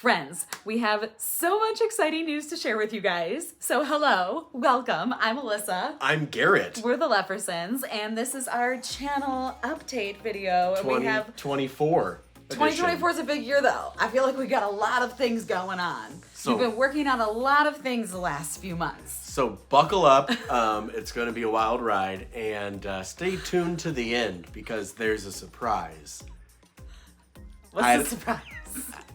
Friends, we have so much exciting news to share with you guys. So hello, welcome. I'm Alyssa. I'm Garrett. We're the Leffersons, and this is our channel update video. And we have 2024. 2024 is a big year though. I feel like we got a lot of things going on. We've been working on a lot of things the last few months. So buckle up. It's going to be a wild ride, and stay tuned to the end because there's a surprise. What's the surprise?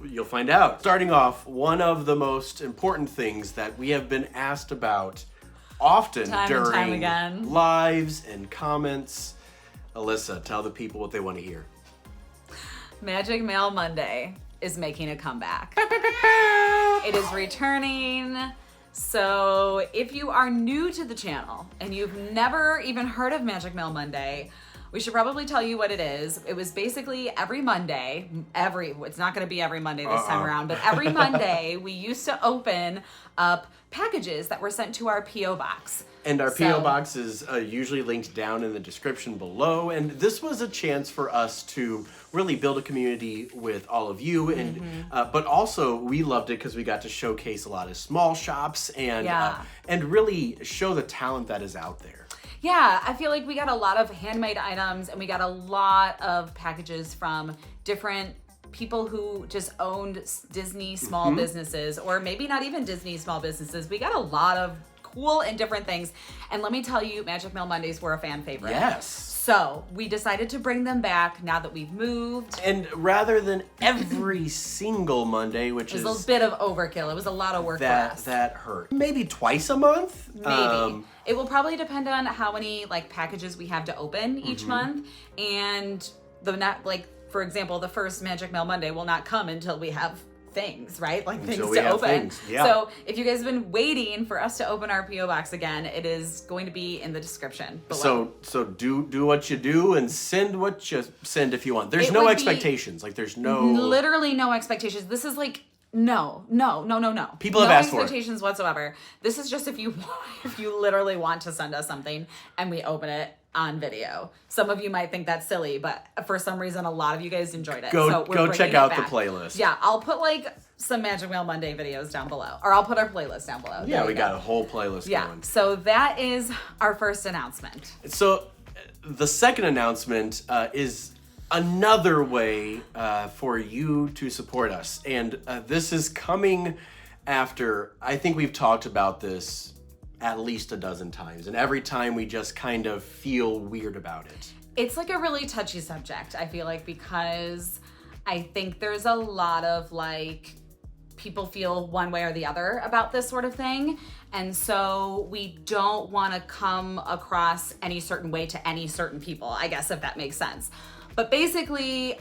You'll find out. Starting off, one of the most important things that we have been asked about often during lives and comments. Alyssa, tell the people what they want to hear. Magic Mail Monday is making a comeback. It is returning. So if you are new to the channel and you've never even heard of Magic Mail Monday, we should probably tell you what it is. It was basically every Monday, it's not gonna be every Monday this time around, but every Monday we used to open up packages that were sent to our P.O. box. And our P.O. box is usually linked down in the description below. And this was a chance for us to really build a community with all of you. And but also we loved it because we got to showcase a lot of small shops and really show the talent that is out there. Yeah, I feel like we got a lot of handmade items and we got a lot of packages from different people who just owned Disney small businesses, or maybe not even Disney small businesses. We got a lot of cool and different things. And let me tell you, Magic Mail Mondays were a fan favorite. Yes. So we decided to bring them back now that we've moved. And rather than every single Monday, which is a bit of overkill. It was a lot of work for us. That hurt. Maybe twice a month? Maybe. It will probably depend on how many packages we have to open each month. And for example, the first Magic Mail Monday will not come until we have things, right? Things to open. Yeah. So if you guys have been waiting for us to open our P.O. box again, it is going to be in the description below. So do what you do and send what you send if you want. There's no expectations. There's no... Literally no expectations. This is no. People have asked for it. No expectations whatsoever. This is just if you literally want to send us something and we open it on video. Some of you might think that's silly, but for some reason, a lot of you guys enjoyed it. Go check out the playlist. Yeah, I'll put some Magic Mail Monday videos down below, or I'll put our playlist down below. Yeah, we got a whole playlist going. So that is our first announcement. So the second announcement is another way for you to support us. And this is coming after, I think we've talked about this at least a dozen times. And every time we just kind of feel weird about it. It's a really touchy subject, I feel like, because I think there's a lot of people feel one way or the other about this sort of thing. And so we don't want to come across any certain way to any certain people, I guess, if that makes sense. But basically,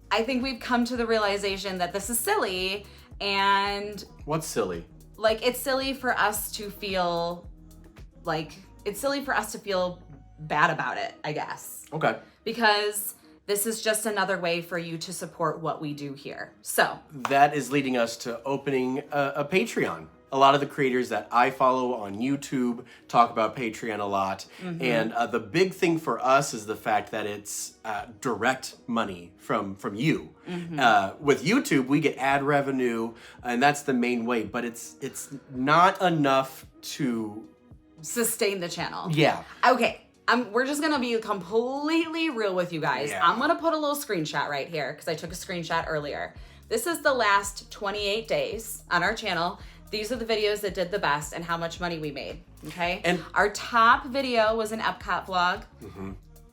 I think we've come to the realization that this is silly. And what's silly? It's silly for us to feel bad about it, I guess. Okay. Because this is just another way for you to support what we do here. So that is leading us to opening a Patreon. A lot of the creators that I follow on YouTube talk about Patreon a lot. And the big thing for us is the fact that it's direct money from you. With YouTube, we get ad revenue, and that's the main way, but it's not enough to sustain the channel. Yeah. Okay. We're just gonna be completely real with you guys. Yeah. I'm gonna put a little screenshot right here because I took a screenshot earlier. This is the last 28 days on our channel. These are the videos that did the best and how much money we made, okay? And our top video was an Epcot vlog.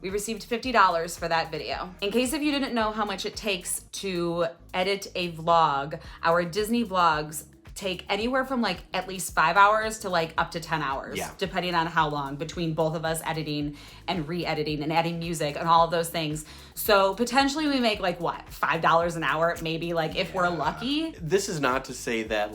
We received $50 for that video. In case if you didn't know how much it takes to edit a vlog, our Disney vlogs take anywhere from at least 5 hours to up to 10 hours, depending on how long between both of us editing and re-editing and adding music and all of those things. So potentially we make $5 an hour, maybe if we're lucky. This is not to say that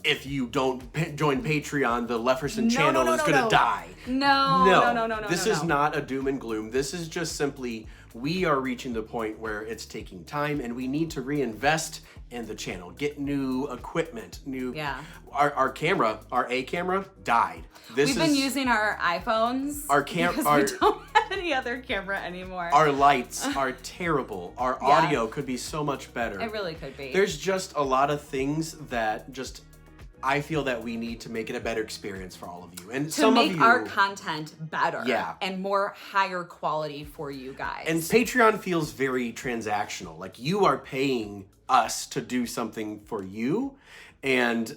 if you don't join Patreon, the Lefferson channel is going to die. No. This is not a doom and gloom. This is just simply, we are reaching the point where it's taking time and we need to reinvest in the channel, get new equipment, our camera, our A camera died. We've been using our iPhones because we don't have any other camera anymore. Our lights are terrible. Our audio could be so much better. It really could be. There's just a lot of things that I feel that we need to make it a better experience for all of you. And to make our content better and more higher quality for you guys. And Patreon feels very transactional. Like you are paying us to do something for you. And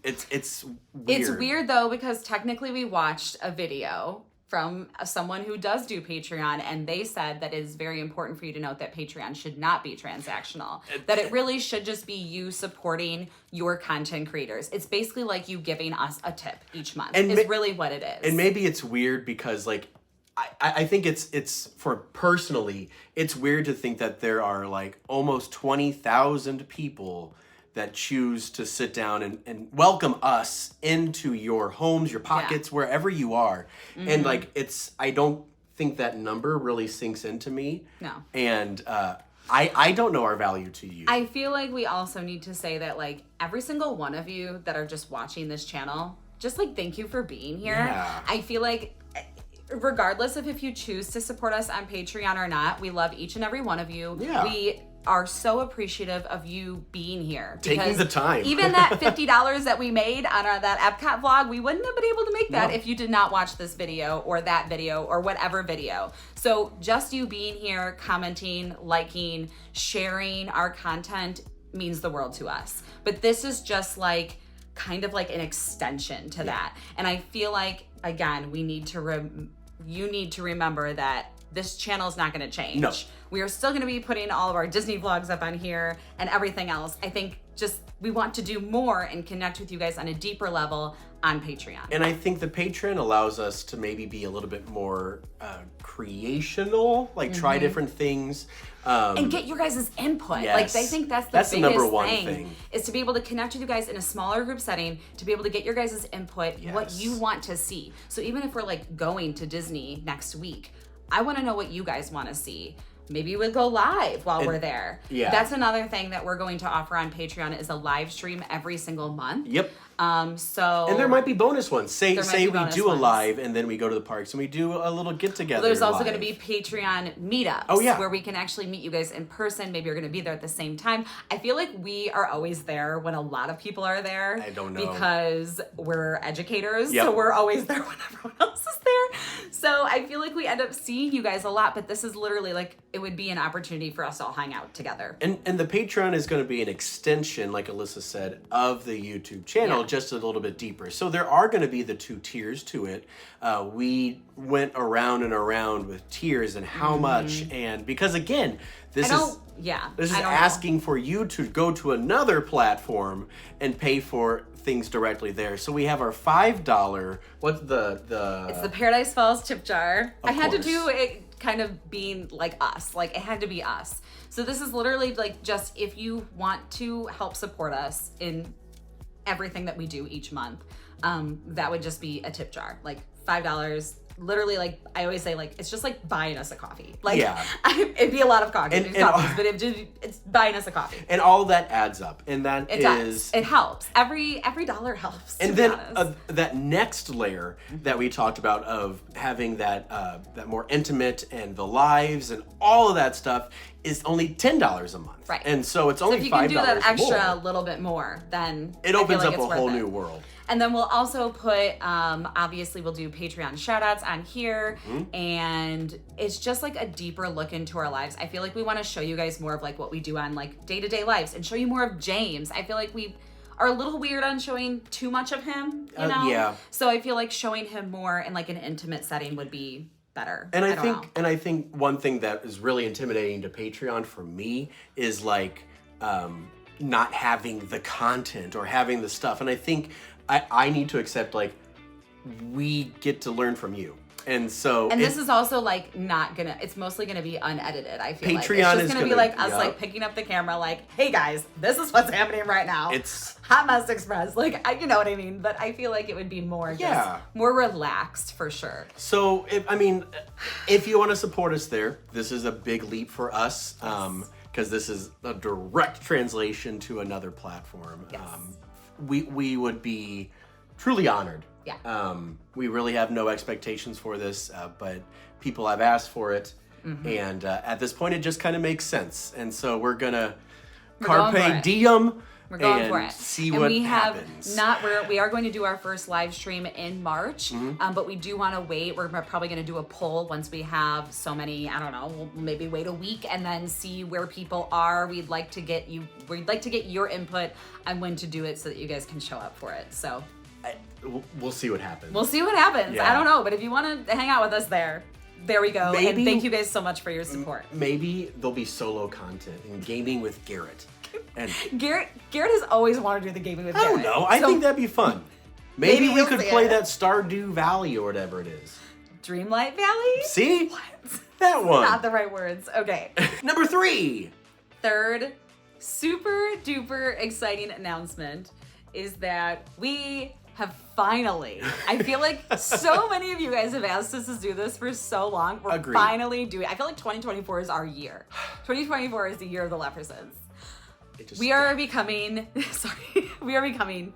it's weird. It's weird though, because technically we watched a video from someone who does do Patreon, and they said that it is very important for you to note that Patreon should not be transactional. That it really should just be you supporting your content creators. It's basically like you giving us a tip each month, is really what it is. And maybe it's weird because like, I think it's for personally, it's weird to think that there are like almost 20,000 people that choose to sit down and welcome us into your homes, your pockets, wherever you are. Mm-hmm. And like, I don't think that number really sinks into me. No. And I don't know our value to you. I feel like we also need to say that like every single one of you that are just watching this channel, just like thank you for being here. Yeah. I feel like regardless of if you choose to support us on Patreon or not, we love each and every one of you. Yeah. We are so appreciative of you being here. Taking the time. Even that $50 that we made on that Epcot vlog, we wouldn't have been able to make that if you did not watch this video or that video or whatever video. So just you being here, commenting, liking, sharing our content means the world to us. But this is just like kind of like an extension to that. And I feel like, again, we need to you need to remember that this channel is not going to change. No. We are still going to be putting all of our Disney vlogs up on here and everything else. I think just we want to do more and connect with you guys on a deeper level on Patreon. And I think the Patreon allows us to maybe be a little bit more creational, like try different things. And get your guys' input. Yes. Like, I think that's the biggest number one thing, is to be able to connect with you guys in a smaller group setting, to be able to get your guys' input, what you want to see. So even if we're like going to Disney next week, I want to know what you guys want to see. Maybe we'll go live while we're there. Yeah. That's another thing that we're going to offer on Patreon is a live stream every single month. Yep. So and there might be bonus ones. Say we do a ones. live and then we go to the parks and we do a little get together. Well, there's also going to be Patreon meetups. Oh, yeah. Where we can actually meet you guys in person. Maybe you're going to be there at the same time. I feel like we are always there when a lot of people are there. I don't know. Because we're educators. Yep. So we're always there when everyone else is there. So I feel like we end up seeing you guys a lot, but this is literally like, it would be an opportunity for us to all hang out together. And the Patreon is going to be an extension, like Alyssa said, of the YouTube channel, just a little bit deeper. So there are going to be the two tiers to it. We went around and around with tiers and how much, and because again, this is asking for you to go to another platform and pay for things directly there. So we have our $5. What's the? It's the Paradise Falls tip jar. I had to course. do it kind of being like us. Like it had to be us. So this is literally like just if you want to help support us in everything that we do each month, that would just be a tip jar, like $5. Literally, like I always say, like it's just like buying us a coffee. Like it'd be a lot of coffees, but it's buying us a coffee. And all that adds up, and that it helps. Every dollar helps. And then that next layer that we talked about of having that more intimate and the lives and all of that stuff is only $10 a month. Right. And so it's only $5 more. If you can do that extra little bit more, then it opens up a whole new world. And then we'll also put, obviously we'll do Patreon shout outs on here. And it's just like a deeper look into our lives. I feel like we want to show you guys more of like what we do on like day-to-day lives and show you more of James. I feel like we are a little weird on showing too much of him, you know? Yeah. So I feel like showing him more in like an intimate setting would be better. And I think one thing that is really intimidating to Patreon for me is like not having the content or having the stuff. And I think I need to accept like we get to learn from you. And so this is also like not gonna, it's mostly gonna be unedited, I feel like. Patreon It's just gonna be like us like picking up the camera like, hey guys, this is what's happening right now. It's Hot Mess Express. Like, you know what I mean? But I feel like it would be more more relaxed for sure. So, if you want to support us there, this is a big leap for us because this is a direct translation to another platform. Yes. We would be truly honored. Yeah. We really have no expectations for this, but people have asked for it. Mm-hmm. And at this point, it just kind of makes sense. And so we're going to carpe diem. We're going for it. See what happens. We are going to do our first live stream in March, but we do want to wait. We're probably going to do a poll once we have so many, I don't know, we'll maybe wait a week and then see where people are. We'd like to get your input on when to do it so that you guys can show up for it. So we'll see what happens. We'll see what happens. Yeah. I don't know, but if you want to hang out with us there we go. Maybe, and thank you guys so much for your support. Maybe there'll be solo content and gaming with Garrett. And Garrett has always wanted to do the gaming with Garrett. I don't know. I think that'd be fun. Maybe we could play that Stardew Valley or whatever it is. Dreamlight Valley? See? What? That one. Not the right words. Okay. Number 3. Third super duper exciting announcement is that we have finally, I feel like so many of you guys have asked us to do this for so long. We're finally doing it. I feel like 2024 is our year. 2024 is the year of the Leffersons. We are becoming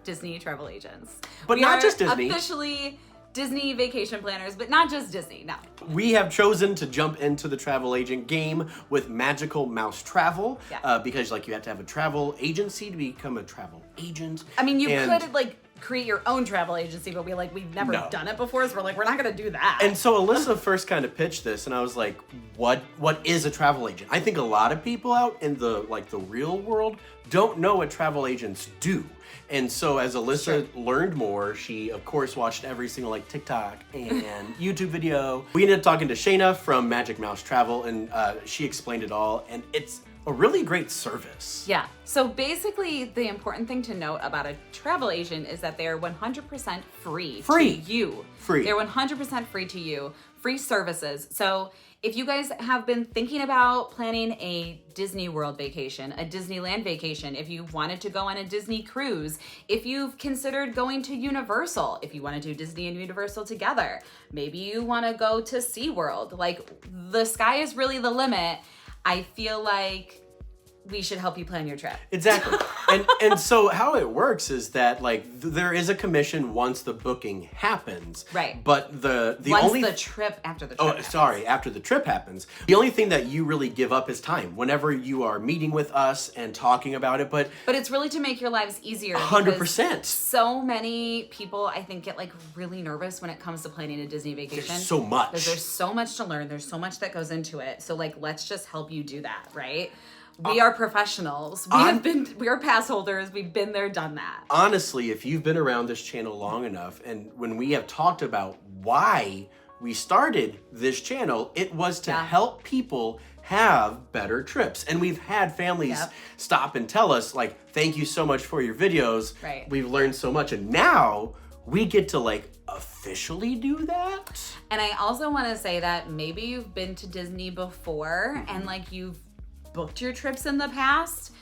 Disney travel agents. But not just Disney. Officially Disney vacation planners, but not just Disney, no. We have chosen to jump into the travel agent game with Magical Mouse Travel because you have to have a travel agency to become a travel agent. I mean, you could create your own travel agency, but we've never done it before, so we're not gonna do that. And so Alyssa first kind of pitched this, and I was like, what is a travel agent? I think a lot of people out in the real world don't know what travel agents do. And so as Alyssa learned more, she of course watched every single TikTok and YouTube video. We ended up talking to Shayna from Magic Mouse Travel, and she explained it all, and it's a really great service. Yeah. So basically, the important thing to note about a travel agent is that they are 100% free to you. They're 100% free to you. Free services. So if you guys have been thinking about planning a Disney World vacation, a Disneyland vacation, if you wanted to go on a Disney cruise, if you've considered going to Universal, if you want to do Disney and Universal together, maybe you want to go to SeaWorld, the sky is really the limit. I feel like we should help you plan your trip. Exactly. and so how it works is that there is a commission once the booking happens. Right. But after the trip happens. After the trip happens. The only thing that you really give up is time whenever you are meeting with us and talking about it. But it's really to make your lives easier. 100%. So many people, I think, get really nervous when it comes to planning a Disney vacation. There's so much. There's so much to learn. There's so much that goes into it. So let's just help you do that, right? We are professionals. We are pass holders. We've been there, done that. Honestly, if you've been around this channel long enough, and when we have talked about why we started this channel, it was to help people have better trips. And we've had families stop and tell us, thank you so much for your videos. Right. We've learned so much. And now we get to officially do that. And I also want to say that maybe you've been to Disney before and you've booked your trips in the past.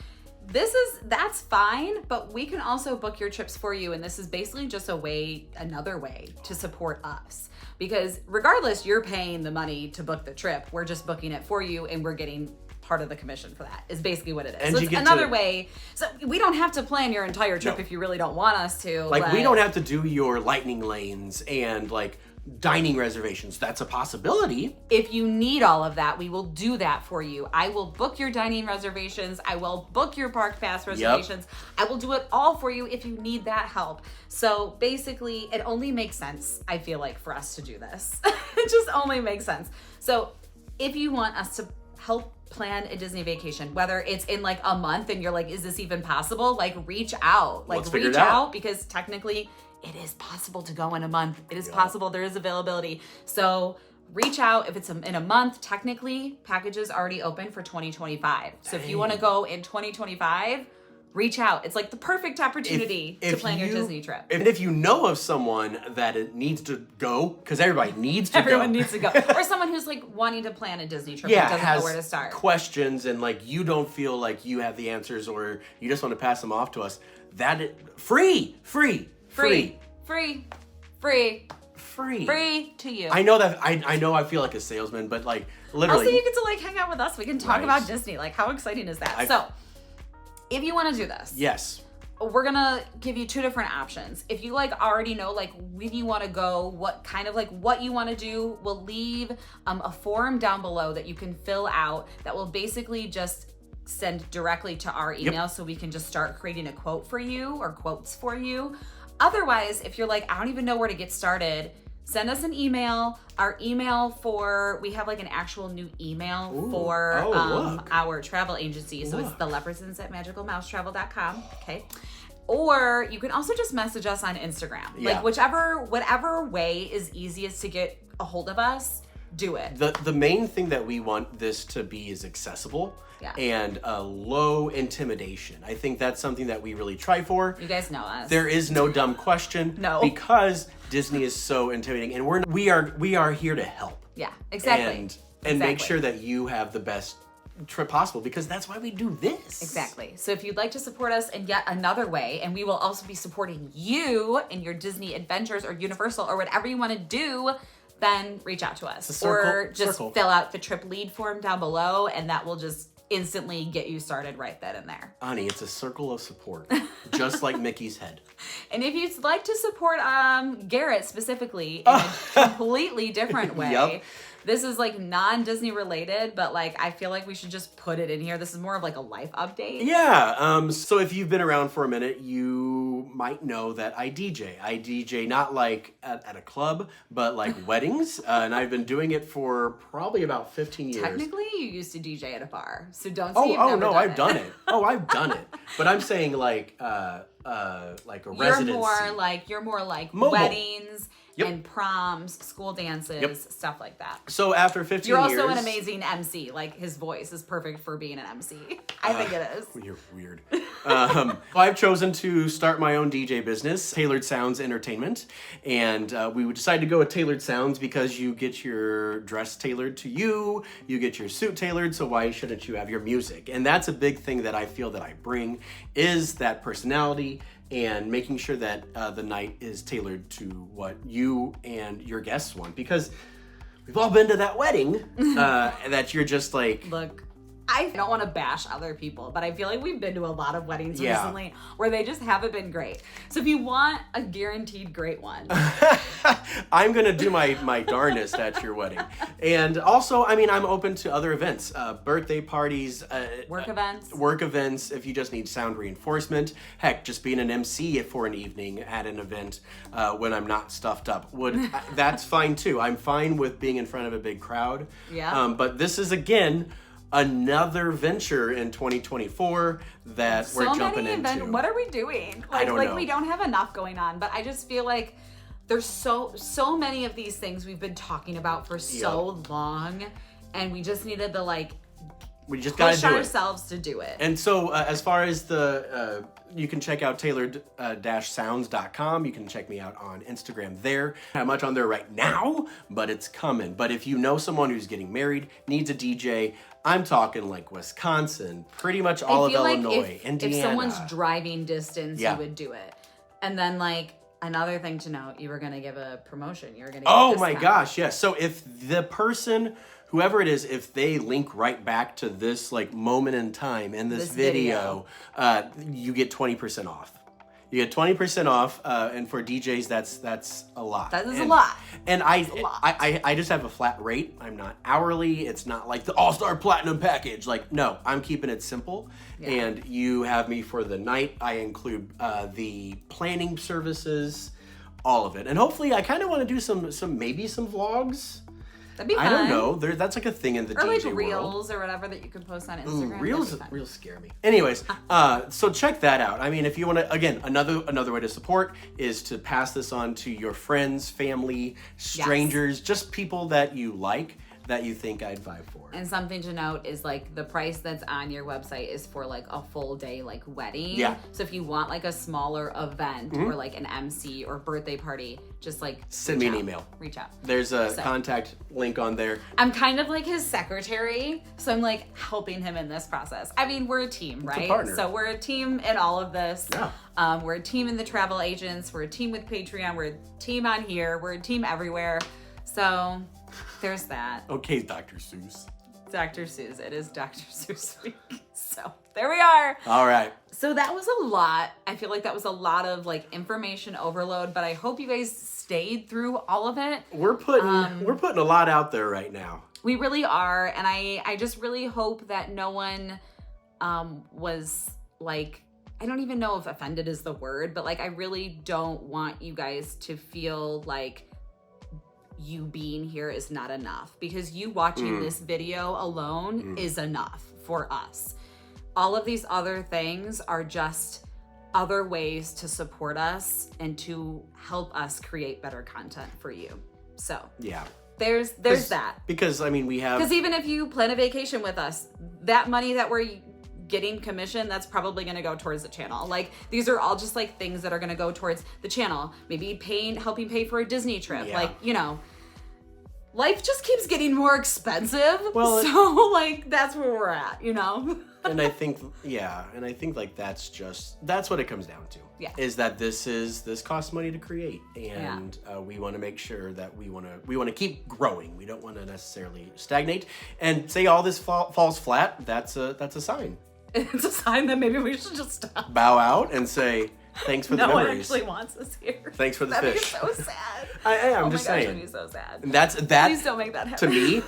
That's fine, but we can also book your trips for you, and this is basically just another way to support us, because regardless, you're paying the money to book the trip. We're just booking it for you, and we're getting part of the commission for that, is basically what it is. And so it's another way. So we don't have to plan your entire trip if you really don't want us to. We don't have to do your lightning lanes and dining reservations. That's a possibility. If you need all of that, we will do that for you. I will book your dining reservations. I will book your park pass reservations. I will do it all for you if you need that help. So basically, it only makes sense, I feel for us to do this. It just only makes sense. So if you want us to help plan a Disney vacation, whether it's in a month and you're is this even possible? Reach out. Let's figure reach it out. out, because technically it is possible to go in a month. It is possible. There is availability. So reach out. If it's in a month, technically packages already open for 2025. So if you want to go in 2025, reach out. It's like the perfect opportunity to plan your Disney trip. If you know of someone that it needs to go, because everybody needs to Everyone needs to go. Or someone who's like wanting to plan a Disney trip and doesn't know where to start. Questions and like you don't feel like you have the answers or you just want to pass them off to us. Free to you. I know that I feel like a salesman, but like literally. Also, you get to like hang out with us. We can talk about Disney. Like, how exciting is that? So, if you want to do this, yes, we're gonna give you two different options. If you like already know like when you want to go, what you want to do, we'll leave a form down below that you can fill out that will basically just send directly to our email, so we can just start creating a quote for you or quotes for you. Otherwise, if you're like, I don't even know where to get started, send us an email. Our email we have like an actual new email for our travel agency. So it's the Leffersons at magicalmousetravel.com. Okay. Or you can also just message us on Instagram. Like whatever way is easiest to get a hold of us, do it. The main thing that we want this to be is accessible. And low intimidation. I think that's something that we really try for. You guys know us. There is no dumb question. No. Because Disney is so intimidating, and we are here to help. Yeah, exactly. And make sure that you have the best trip possible, because that's why we do this. Exactly. So if you'd like to support us in yet another way, and we will also be supporting you in your Disney adventures or Universal or whatever you want to do, then reach out to us. Or just fill out the trip lead form down below, and that will just instantly get you started right then and there. Honey, it's a circle of support, just like Mickey's head. And if you'd like to support Garrett specifically in a completely different way, this is like non-Disney related, but like I feel like we should just put it in here. This is more of like a life update. Yeah. So if you've been around for a minute, you might know that I DJ. I DJ not like at a club, but like weddings. And I've been doing it for probably about 15 years. Technically, you used to DJ at a bar, so don't say you've never done I've it. done it. Oh, I've done it. But I'm saying like a residency. You're more like Mobile. Weddings. And proms, school dances, stuff like that. So after 15 years... You're also an amazing MC. Like, his voice is perfect for being an MC. I think it is. You're weird. I've chosen to start my own DJ business, Tailored Sounds Entertainment. And we decided to go with Tailored Sounds because you get your dress tailored to you, you get your suit tailored, so why shouldn't you have your music? And that's a big thing that I feel that I bring, is that personality and making sure that the night is tailored to what you and your guests want. Because we've all been to that wedding that you're just like... Look, I don't want to bash other people, but I feel like we've been to a lot of weddings recently where they just haven't been great. So if you want a guaranteed great one... I'm going to do my darnest at your wedding. And also, I mean, I'm open to other events, birthday parties, work events, if you just need sound reinforcement. Heck, just being an MC for an evening at an event when I'm not stuffed up. That's fine too. I'm fine with being in front of a big crowd. Yeah. But this is, again, another venture in 2024 that we're jumping into. What are we doing? I don't know. We don't have enough going on, but I just feel like there's so many of these things we've been talking about for so long, and we just needed to we just gotta push do ourselves to do it. And so as far as you can check out tailored-sounds.com. You can check me out on Instagram there. Not much on there right now, but it's coming. But if you know someone who's getting married, needs a DJ, I'm talking like Wisconsin, pretty much all of Illinois, Indiana. If someone's driving distance, you would do it. And then another thing to note, you were going to give a promotion. You were going to give a discount. My gosh, yes. So if the person, whoever it is, if they link right back to this moment in time in this video, you get 20% off. You get 20% off, and for DJs, that's a lot. That is a lot. And I just have a flat rate. I'm not hourly. It's not like the All-Star Platinum package. No, I'm keeping it simple. Yeah. And you have me for the night. I include the planning services, all of it. And hopefully, I kind of want to do some vlogs. That'd be fun. I don't know. That's like a thing in the DJ world. Or reels or whatever that you can post on Instagram. Reels scare me. Anyways, so check that out. I mean, if you want to, again, another way to support is to pass this on to your friends, family, strangers, just people that you like. that you think I'd vibe for. And something to note is like the price that's on your website is for like a full day like wedding. Yeah. So if you want like a smaller event or like an MC or birthday party, just like send me an email. Reach out. There's a contact link on there. I'm kind of like his secretary, so I'm like helping him in this process. I mean, we're a team, right? It's a partner. So we're a team in all of this. Yeah. We're a team in the travel agents. We're a team with Patreon. We're a team on here. We're a team everywhere. So there's that. Okay, Dr. Seuss. Dr. Seuss. It is Dr. Seuss week. So there we are. All right. So that was a lot. I feel like that was a lot of like information overload, but I hope you guys stayed through all of it. We're putting a lot out there right now. We really are, and I just really hope that no one was like, I don't even know if offended is the word, but like I really don't want you guys to feel like you being here is not enough, because you watching this video alone is enough for us. All of these other things are just other ways to support us and to help us create better content for you. So yeah, there's that. Because I mean, because even if you plan a vacation with us, that money that we're getting commission, that's probably going to go towards the channel. Like these are all just like things that are going to go towards the channel. Maybe helping pay for a Disney trip. Yeah. Like, you know, life just keeps getting more expensive. Well, so like that's where we're at, you know. and I think like that's what it comes down to. Yeah. Is that this costs money to create, and we want to make sure that we want to keep growing. We don't want to necessarily stagnate and say all this falls flat. That's a sign. It's a sign that maybe we should just stop. Bow out and say thanks for the memories. No memories. one actually wants us here. Thanks for the That'd fish. That'd be so sad. I'm just saying. That'd be so sad. And that. Please don't make that happen.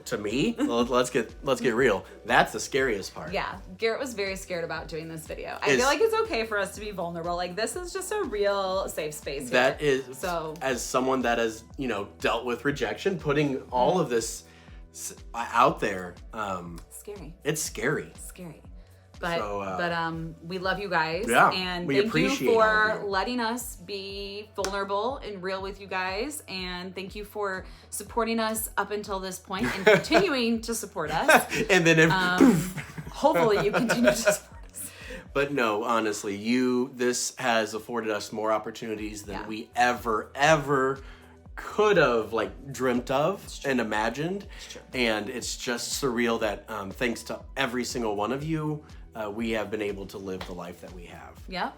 To me, let's get real. That's the scariest part. Yeah, Garrett was very scared about doing this video. I feel like it's okay for us to be vulnerable. Like this is just a real safe space here. That is, so as someone that has dealt with rejection, putting all of this out there, scary. It's scary. Scary. But so, we love you guys, and we thank you appreciate for letting us be vulnerable and real with you guys, and thank you for supporting us up until this point and continuing to support us. And then hopefully you continue to support us. But no, honestly, this has afforded us more opportunities than we ever could have dreamt of and imagined. And it's just surreal that thanks to every single one of you, we have been able to live the life that we have. Yep.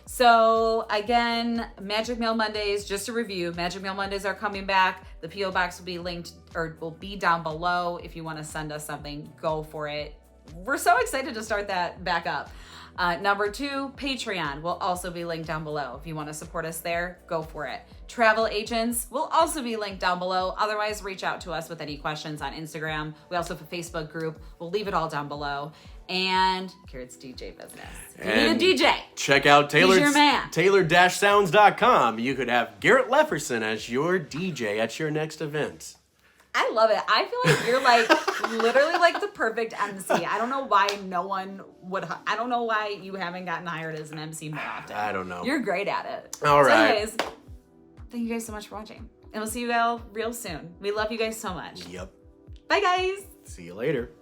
So again, Magic Mail Mondays, just a review. Magic Mail Mondays are coming back. The P.O. Box will be linked or will be down below. If you want to send us something, go for it. We're so excited to start that back up. Number 2, Patreon will also be linked down below. If you want to support us there, go for it. Travel agents will also be linked down below. Otherwise, reach out to us with any questions on Instagram. We also have a Facebook group. We'll leave it all down below. And Garrett's DJ business. If you need a DJ, check out Taylor-sounds.com. You could have Garrett Lefferson as your DJ at your next event. I love it. I feel like you're literally the perfect MC. I don't know why no one would. I don't know why you haven't gotten hired as an MC more often. I don't know. You're great at it. All right. So anyways, thank you guys so much for watching. And we'll see you all real soon. We love you guys so much. Yep. Bye, guys. See you later.